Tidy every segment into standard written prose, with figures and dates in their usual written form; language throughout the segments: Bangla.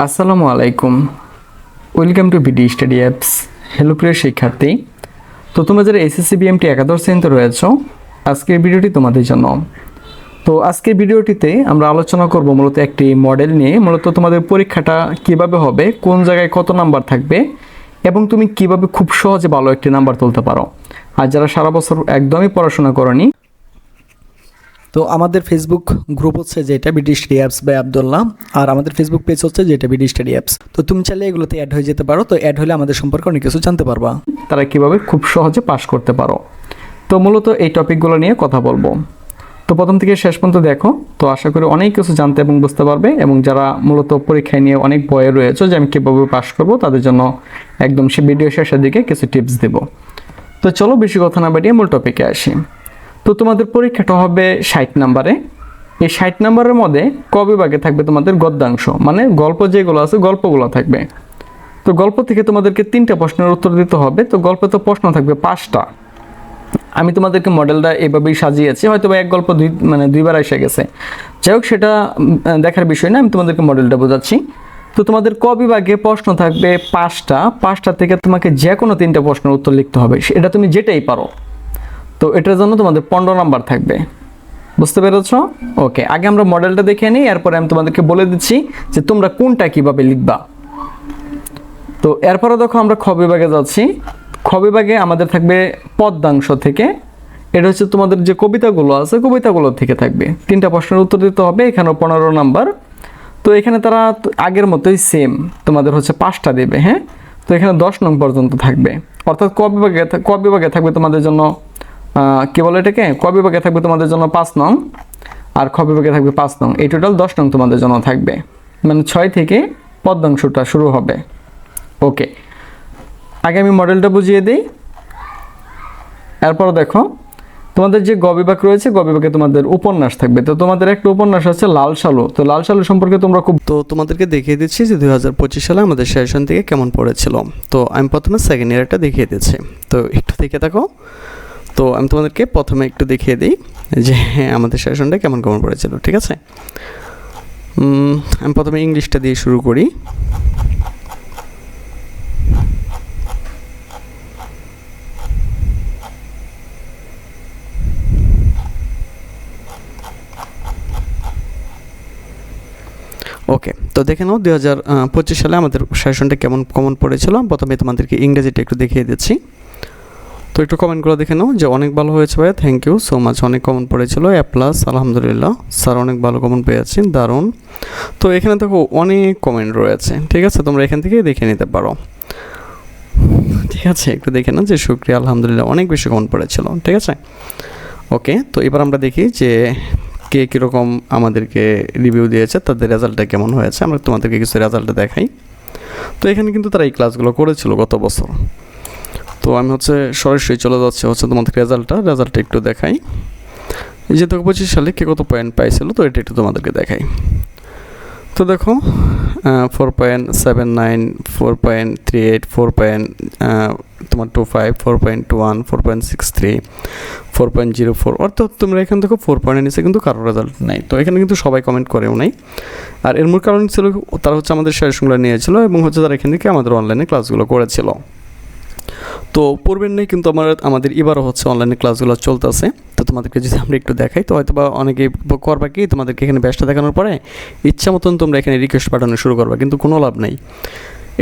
আসসালামু আলাইকুম। Welcome to BD study apps. Hello প্রিয় শিক্ষার্থী, তো তোমরা যারা এসএসসি বিএমটি একাদশ শ্রেণীতে রয়েছো, আজকের ভিডিওটি তোমাদের জন্য। তো আজকের ভিডিওটিতে আমরা আলোচনা করব মূলত একটি মডেল নিয়ে, মূলত তোমাদের পরীক্ষাটা কিভাবে হবে, কোন জায়গায় কত নাম্বার থাকবে এবং তুমি কিভাবে খুব সহজে ভালো একটি নাম্বার তুলতে পারো। আর যারা সারা বছর একদমই পড়াশোনা করনি, তো আমাদের ফেসবুক গ্রুপ হচ্ছে যেটা BD study apps by Abdullah, আর আমাদের ফেসবুক পেজ হচ্ছে যেটা বিডি স্টাডি অ্যাপস। তো তুমি চাইলে এগুলোতে অ্যাড হয়ে যেতে পারো। তো অ্যাড হলে আমাদের সম্পর্কে অনেক কিছু জানতে পারবা, তারা কিভাবে খুব সহজে পাস করতে পারো। তো মূলত এই টপিকগুলো নিয়ে কথা বলবো। তো প্রথম থেকে শেষ পর্যন্ত দেখো, তো আশা করি অনেক কিছু জানতে এবং বুঝতে পারবে। এবং যারা মূলত পরীক্ষায় নিয়ে অনেক ভয়ে রয়েছে যে আমি কীভাবে পাস করবো, তাদের জন্য একদম সে ভিডিও শেষের দিকে কিছু টিপস দেব। তো চলো বেশি কথা না বাড়িয়ে মূল টপিকে আসি। তো তোমাদের পরীক্ষাটা হবে 60 নাম্বারে। এই 60 নাম্বারের মধ্যে ক বিভাগে থাকবে তোমাদের গদ্যাংশ, মানে গল্প যেগুলো আছে গল্পগুলো থাকবে। তো গল্প থেকে তোমাদেরকে 3টা প্রশ্নের উত্তর দিতে হবে। তো গল্পে তো প্রশ্ন থাকবে 5টা। আমি তোমাদেরকে মডেলটা এভাবেই সাজিয়েছি, হয়তো বা এক গল্প দুইবার এসে গেছে। যাই হোক, সেটা দেখার বিষয় না, আমি তোমাদেরকে মডেলটা বোঝাচ্ছি। তো তোমাদের ক বিভাগে প্রশ্ন থাকবে 5টা থেকে তোমাকে যে কোনো 3টা প্রশ্নের উত্তর লিখতে হবে, এটা তুমি যেটাই পারো। তো এটার জন্য তোমাদের 15 নাম্বার থাকবে। বুঝতে পেরেছ? ওকে, আগে আমরা মডেলটা দেখে নিই, এরপরে আমি তোমাদেরকে বলে দিচ্ছি যে তোমরা কোনটা কিভাবে লিখবা। তো এরপরে দেখো আমরা খ বিভাগে যাচ্ছি। খ বিভাগে আমাদের থাকবে পদ্যাংশ থেকে। এটা হচ্ছে তোমাদের যে কবিতাগুলো আছে কবিতাগুলো থেকে থাকবে। 3টা প্রশ্নের উত্তর দিতে হবে, এখানেও 15 নাম্বার। তো এখানে তারা আগের মতোই সেম তোমাদের হচ্ছে 5টা দেবে। হ্যাঁ, তো এখানে 10 নং পর্যন্ত থাকবে। অর্থাৎ ক বিভাগে থাকবে তোমাদের জন্য কি বলে এটাকে, ক বিভাগে থাকবে তোমাদের জন্য 5 নং, আর খ বিভাগে থাকবে 5 নং। এই টোটাল 10 নং তোমাদের জন্য থাকবে, মানে 6 থেকে পদ্যাংশটা শুরু হবে। ওকে, আগে আমি মডেলটা বুঝিয়ে দিই। এরপর দেখো তোমাদের যে গ বিভাগ রয়েছে, গ বিভাগে তোমাদের উপন্যাস থাকবে। তো তোমাদের একটা উপন্যাস আছে লাল সালু। তো লাল সালু সম্পর্কে তোমরা তোমাদেরকে দেখিয়ে দিচ্ছি যে 2025 সালে আমাদের সেশন থেকে কেমন পড়েছিল। তো আমি প্রথমে সেকেন্ড ইয়ারটা দেখিয়ে দিচ্ছি, তো একটু দেখে থাকো। তো আমি তোমাদেরকে প্রথমে একটু দেখিয়ে দিই যে আমাদের সেশনটা কেমন পড়েছিল, ঠিক আছে? আমি প্রথমে ইংলিশটা দিয়ে শুরু করি। ওকে, তো দেখে নাও 2025 সালে আমাদের সেশনটা কেমন পড়েছিল। প্রথমে তোমাদেরকে ইংরেজিটা একটু দেখিয়ে দিচ্ছি। তো একটু কমেন্টগুলো দেখে নাও যে অনেক ভালো হয়েছে ভাইয়া, থ্যাংক ইউ সো মাচ, অনেক কমেন্ট পড়েছিল, এ প্লাস, আলহামদুলিল্লাহ স্যার, অনেক ভালো কমেন্ট পেয়েছি, দারুণ। তো এখানে দেখো অনেক কমেন্ট রয়েছে, ঠিক আছে? তোমরা এখান থেকে দেখে নিতে পারো, ঠিক আছে? একটু দেখে নাও যে শুকরিয়া, আলহামদুলিল্লাহ, অনেক বেশি কমেন্ট পড়েছিল, ঠিক আছে? ওকে, তো এবার আমরা দেখি যে কে কীরকম আমাদেরকে রিভিউ দিয়েছে, তাদের রেজাল্টটা কেমন হয়েছে। আমরা তোমাদেরকে কিছু রেজাল্টটা দেখাই। তো এখানে কিন্তু তারা এই ক্লাসগুলো করেছিল গত বছর। তো আমি সরাসরি চলে যাচ্ছে তোমাদের রেজাল্টটা একটু দেখাই। এই যে 2025 সালে কে কত পয়েন্ট পাইছিল, তো এটা একটু তোমাদেরকে দেখাই। তো দেখো 4.79, 4.38, 4.25, 4.21, 4.63, 4.04, অর্থাৎ তোমরা এখান থেকে 4 পয়েন্টের নিচে কিন্তু কারোর রেজাল্ট নাই। তো এখানে কিন্তু সবাই কমেন্ট করেও নাই। আর এর মূল কারণ ছিল তারা আমাদের সেশনগুলো নিয়েছিল এবং তারা এখান থেকে আমাদের অনলাইনে ক্লাসগুলো করেছিল। তো পূর্বের নেই কিন্তু আমাদের এবারও অনলাইনে ক্লাসগুলো চলতেছে। তো তোমাদেরকে যদি আমরা একটু দেখাই, তো হয়তো বা অনেকে করবা কি, তোমাদেরকে এখানে ব্যাচটা দেখানোর পরে ইচ্ছা মতন তোমরা এখানে রিকোয়েস্ট পাঠানো শুরু করবা, কিন্তু কোনো লাভ নেই।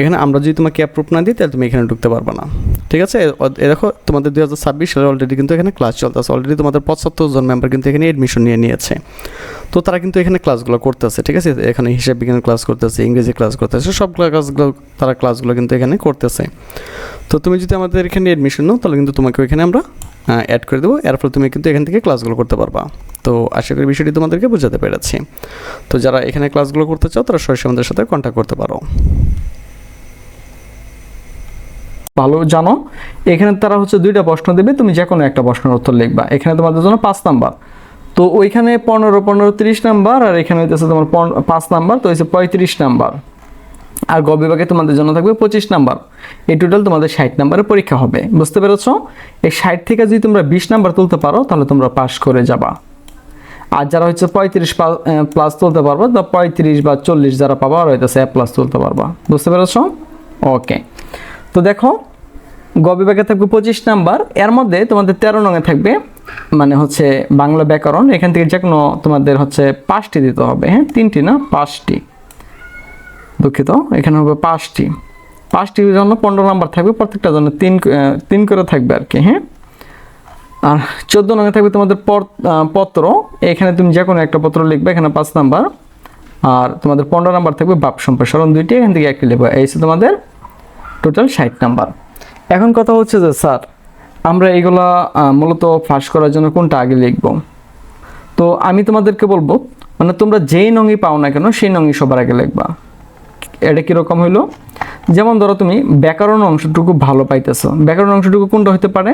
এখানে আমরা যদি তোমাকে অ্যাপ্রুভ না দিই, তাহলে তুমি এখানে ঢুকতে পারবে না, ঠিক আছে? দেখো তোমাদের 2026 সালে অলরেডি কিন্তু এখানে ক্লাস চলতেছে। অলরেডি তোমাদের 75 জন মেম্বার কিন্তু এখানে এডমিশন নিয়েছে। তো তারা কিন্তু এখানে ক্লাসগুলো করতেছে, ঠিক আছে? এখানে হিসাব বিজ্ঞান ক্লাস করতেছে, ইংরেজি ক্লাস করতেছে, সব ক্লাসগুলো কিন্তু এখানে করতেছে। তো তুমি যদি আমাদের এখানে এডমিশন নাও, তাহলে কিন্তু তোমাকে এখানে আমরা অ্যাড করে দেবো। এরপর তুমি কিন্তু এখান থেকে ক্লাসগুলো করতে পারবা। তো আশা করি বিষয়টি তোমাদেরকে বোঝাতে পেরেছি। তো যারা এখানে ক্লাসগুলো করতে চাও, তারা সরাসরি আমাদের সাথে কন্ট্যাক্ট করতে পারো। ভালো জানো, এখানে তারা 2টা প্রশ্ন দেবে, তুমি যে কোনো একটা প্রশ্নের উত্তর লিখবা। এখানে তোমাদের জন্য 5 নাম্বার। তো ওইখানে 15, 30 নাম্বার, আর এখানে হইতেছে তোমার 5 নাম্বার, তো হচ্ছে 35 নাম্বার। আর গ বিভাগে তোমাদের জন্য থাকবে 25 নাম্বার। এই টোটাল তোমাদের 60 নাম্বারের পরীক্ষা হবে। বুঝতে পেরেছ? এই 60 থেকে যদি তোমরা 20 নাম্বার তুলতে পারো, তাহলে তোমরা পাস করে যাবা। আর যারা হচ্ছে 35 প্লাস তুলতে পারবা, বা 35 বা 40 যারা পাবা আর হইতেছে A প্লাস তুলতে পারবা। বুঝতে পেরেছো? ওকে, তো দেখো গ বিভাগে থাকবে 25 নাম্বার, এর মধ্যে তোমাদের 13 নঙে থাকবে মানে হচ্ছে বাংলা ব্যাকরণ। এখান থেকে যে কোনো তোমাদের হচ্ছে 5টি দিতে হবে, হ্যাঁ 3টি না 5টি, দুঃখিত, এখানে হবে 5টির জন্য 15 নাম্বার থাকবে, প্রত্যেকটা জন্য 3 করে থাকবে আর কি, হ্যাঁ। আর 14 নঙে থাকবে তোমাদের পত্র, এখানে তুমি যে কোনো একটা পত্র লিখবে, এখানে 5 নাম্বার। আর তোমাদের 15 নাম্বার থাকবে ভাব সম্প্রসারণ 2টি, এখান থেকে 1টি লিখবে, এই হচ্ছে তোমাদের টোটাল 60 নাম্বার। এখন কথা হচ্ছে যে স্যার আমরা এইগুলা মূলত ফাঁস করার জন্য কোনটা আগে লিখব? তো আমি তোমাদেরকে বলবো মানে তোমরা যেই নঙই পাও না কেন সেই নঙই সবার আগে লিখবা। এটা কীরকম হইলো, যেমন ধরো তুমি ব্যাকরণ অংশটুকু ভালো পাইতেছো, ব্যাকরণ অংশটুকু কোনটা হতে পারে,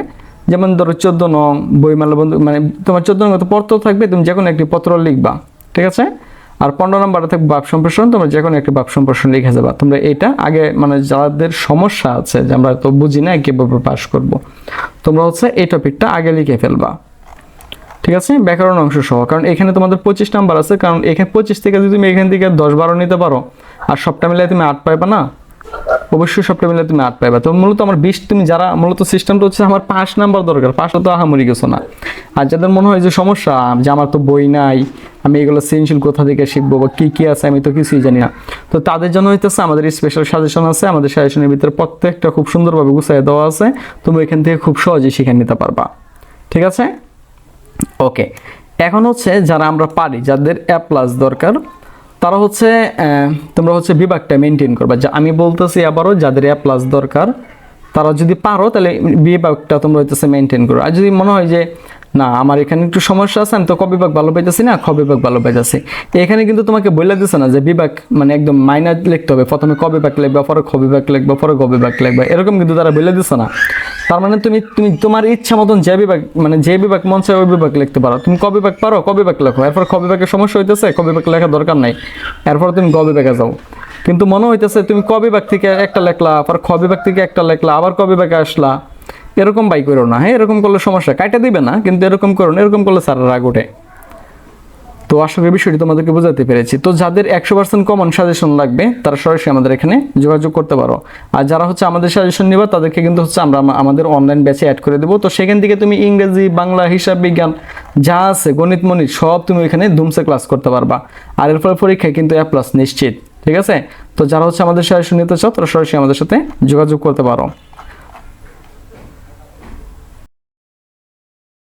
যেমন ধরো 14 নং বইমেলা বন্ধু, মানে তোমার 14 নং পত্র থাকবে, তুমি যে কোনো একটি পত্র লিখবা, ঠিক আছে। আর 15 নম্বরে থাকবে ভাব সম্প্রসারণ, তোমরা যে কোনো একটি ভাব সম্প্রসারণ লিখে যাবা। তোমরা এটা আগে মানে যাদের সমস্যা আছে যে আমরা তো বুঝি না কীভাবে পাস করব, তোমরা হচ্ছে এই টপিকটা আগে লিখে ফেলবা, ঠিক আছে, ব্যাকরণ অংশ সহ। কারণ এখানে তোমাদের 25 নাম্বার আছে, কারণ এখানে 25 থেকে যদি তুমি এখান থেকে 10-12 নিতে পারো আর সবটা মিলাই তুমি 8 পাইবা না, অবশ্যই সবটা মিলে তুমি 8 পাইবা। তো মূলত আমার 20, তুমি যারা মূলত সিস্টেমটা হচ্ছে আমার 5 নাম্বার দরকার, 5 তো আহামরি কিছু না। আর যাদের মনে হয় যে সমস্যা যে আমার তো বই নাই, আমি এগুলো সৃজনশীল কোথা থেকে শিখবো বা কী কী আছে আমি তো কিছুই জানি না, তো তাদের জন্য হইতেছে আমাদের স্পেশাল সাজেশন আছে। আমাদের সাজেশনের ভিতরে প্রত্যেকটা খুব সুন্দরভাবে গুছিয়ে দেওয়া আছে, তুমি এখান থেকে খুব সহজেই শিখে নিতে পারবা, ঠিক আছে। ওকে, এখন হচ্ছে যারা আমরা পারি, যাদের A প্লাস দরকার, তারা হচ্ছে তোমরা হচ্ছে বিভাগটা মেনটেন করবা। যা আমি বলতেছি আবারও, যাদের A প্লাস দরকার তারা যদি পারো তাহলে বিভাগটা তোমরা হইতেছে মেনটেন করো। আর যদি মনে হয় যে না আমার এখানে একটু সমস্যা আছে, আমি তো ক বিভাগ ভালো পাইতেছি না, খ বিভাগ ভালো পাইতেছি, এখানে কিন্তু তোমাকে বলে দিচ্ছে না যে বিভাগ মানে একদম মাইনার লিখতে হবে, প্রথমে ক বিভাগ লিখবা, পরে খ বিভাগ লিখবা, পরে গ বিভাগ লিখবা, এরকম কিন্তু তারা বলে দিচ্ছে না। তার মানে তুমি তোমার ইচ্ছা মতন যে বিভাগ মানে যে বিভাগ মন চায় ওই বিভাগ লিখতে পারো। তুমি ক বিভাগ পারো, ক বিভাগ লেখো, এরপর খ বিভাগের সমস্যা হইতেছে, ক বিভাগ লেখার দরকার নাই, এরপর তুমি গ বিভাগে যাও। কিন্তু মনে হইতেছে তুমি ক বিভাগ থেকে একটা লেখলা, পর খ বিভাগ থেকে একটা লেখলা, আবার ক বিভাগে আসলা, এরকম বাই করো না, হ্যাঁ। এরকম করলে সমস্যা, কাটা দিবে না, কিন্তু এরকম করো না, এরকম করলে স্যার রাগ ওঠে। তো আশা করি বিষয়টি তোমাদেরকে বোঝাতে পেরেছি। তো যাদের 100% কমন সাজেশন লাগবে তারা সরাসরি আমাদের এখানে যোগাযোগ করতে পারো। আর যারা হচ্ছে আমাদের সাজেশন নিবা তাদেরকে কিন্তু হচ্ছে আমরা আমাদের অনলাইন ব্যাচে অ্যাড করে দেবো। তো সেখান থেকে তুমি ইংরেজি, বাংলা, হিসাব বিজ্ঞান যা আছে, গণিত মনিত সব তুমি ওইখানে ধুমসে ক্লাস করতে পারবা। আর এরপর পরীক্ষায় কিন্তু A প্লাস নিশ্চিত, ঠিক আছে। তো যারা হচ্ছে আমাদের সাজেশন নিতে চাও তারা সরাসরি আমাদের সাথে যোগাযোগ করতে পারো।